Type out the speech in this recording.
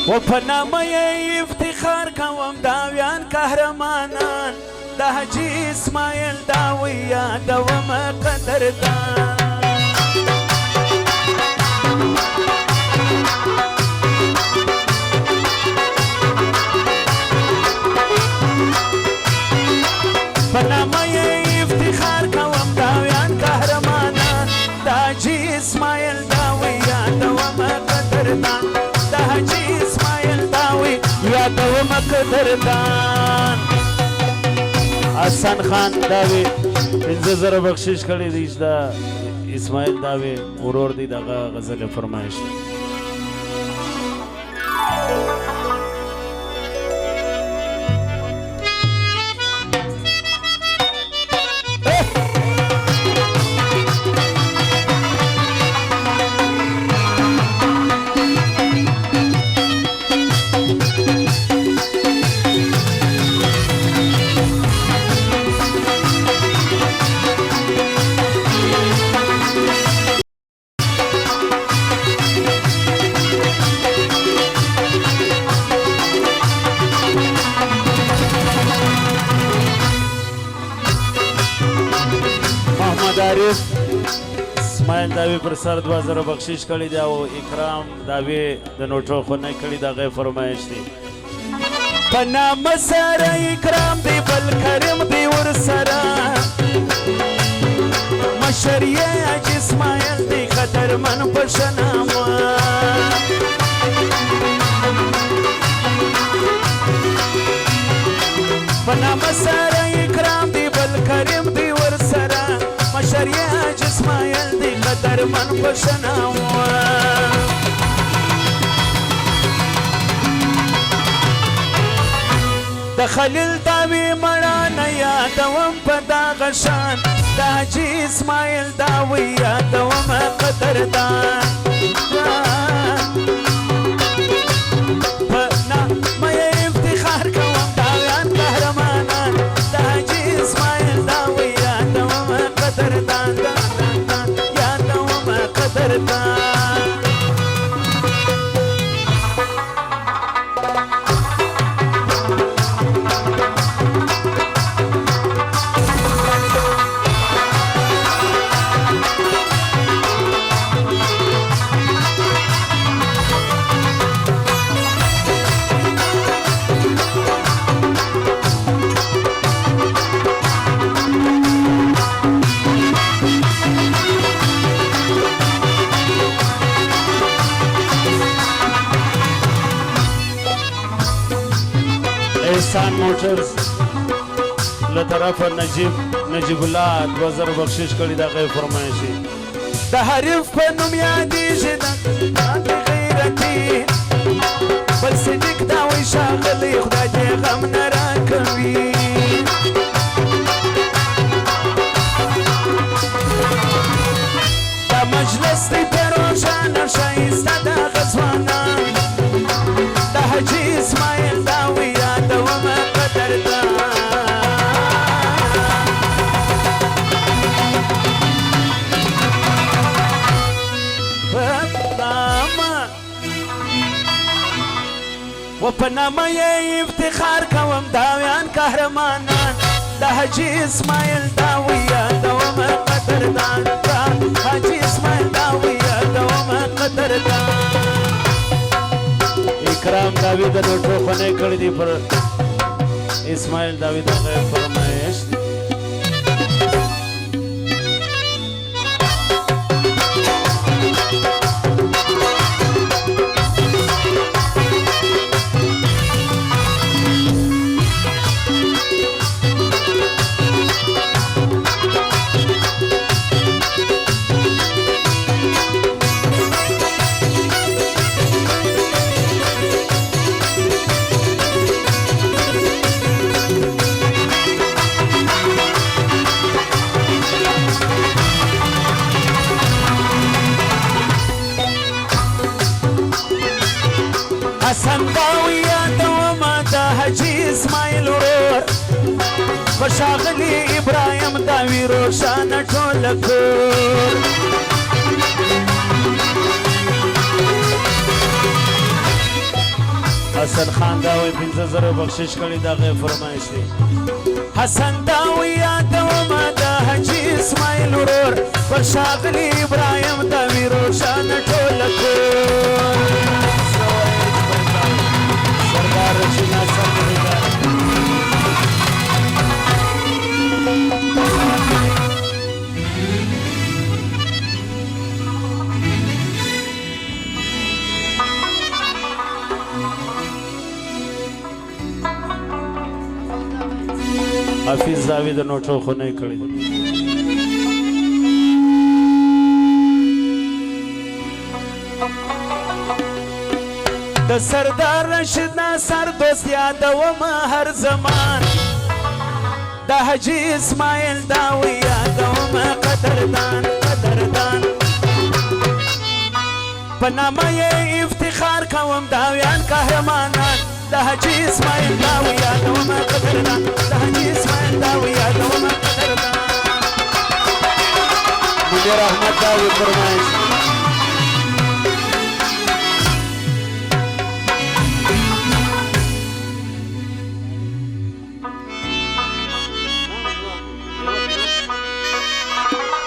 و په نامه یې افتخار کوم داویان قهرمانان د حاجي اسماعیل داوی یادومه قدردان په نامه یې افتخار کوم داویان قهرمانان د حاجي اسماعیل داوی یادومه قدردان د حاجي اسماعیل داوی یادومه قدردان حسن خان داوی 50,000 بخشش کړی دی د اسماعیل داوی ورور دی دغه غزل فرمایش اسماعیل داوی پر سر 2000 بخشش کړی دی او اکرام داوی د نوټو خونه کړی دغه فرمایش دی په نامه سره اکرام دی بل کریم دی ورسره مشر یې حاجي اسماعیل دی قدرمن په شنامه په نامه سره اکرام دی بل کریم دی ورسره مشر یې حاجي اسماعیل دی قدرمن په شنامه د خلیل داوی مړانه یادوم په دغه شان د حاجي اسماعیل داوی یادومه قدردان په نامه یې افتخار کوم داویان قهرمانان د حاجي اسماعیل داوی یادومه قدردان یادومه قدردان احسان موټرز له طرفه نجیب الله 2000 بخشش کړی دغه فرمایشي د حریف په نوم یادېږي د غیرتي بل صدیق داوی ښاغلی خدای دې غم نه راکوي دا مجلس دی په روښانه ښایسته دغه ځوانان د حاجي اسماعیل داوی یادومه قدردان و په نامه یې افتخار کوم داویان قهرمانان د حاجي اسماعیل داوی یادومه قدردان حاجي اسماعیل داوی یادومه قدردان اکرام داوی د نوټو خونه کړی دی پر اسماعیل داوی دغه فرمایش دی حسن داوی یادومه د حاجي اسماعیل ورور په ښاغلي ابراهیم داوی روښانه ټوله کور حسن خان دا وی 15,000 بخشش کړي دا غي فرمایش دی حسن دا وی یادوم دا حجي اسماعیل ورور پر شاغلی ابراهیم دا وی روشن ټول کور سردار رشید ناصر دی حافظ زاوی د نوټو خو نه کړی د سردار رشید ناصر دوست یادوم هر زمان د حجي اسماعیل دا وی یادوم قدردان قدردان په نامه یې افتخار کوم داویان قهرمانان د حجي اسماعیل دا وی یادوم قدردان د حجي اسماعیل دا وی یادوم قدردان منیر احمد دا وی فرمایش